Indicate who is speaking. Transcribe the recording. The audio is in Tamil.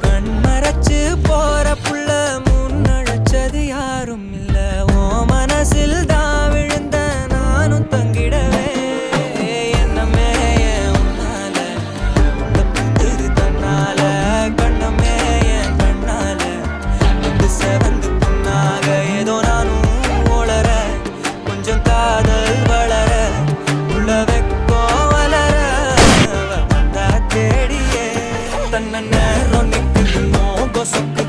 Speaker 1: கண்மறைச்சு போற புள்ள முன்னழைச்சது யாரும் இல்ல. ஓ மனசில் தான் விழுந்த நானும் தங்கிடவே. என்னமே உன்னால புத்துது தன்னால. கண்ணமே என் கண்ணால வந்து செவந்து புண்ணாக. ஏதோ நானும் ஒளர கொஞ்சம் காதல் வளர உள்ள வெக்கோ வளர வந்தா தேடியே தன்ன நேரம் நிற்குது மோக சொக்க.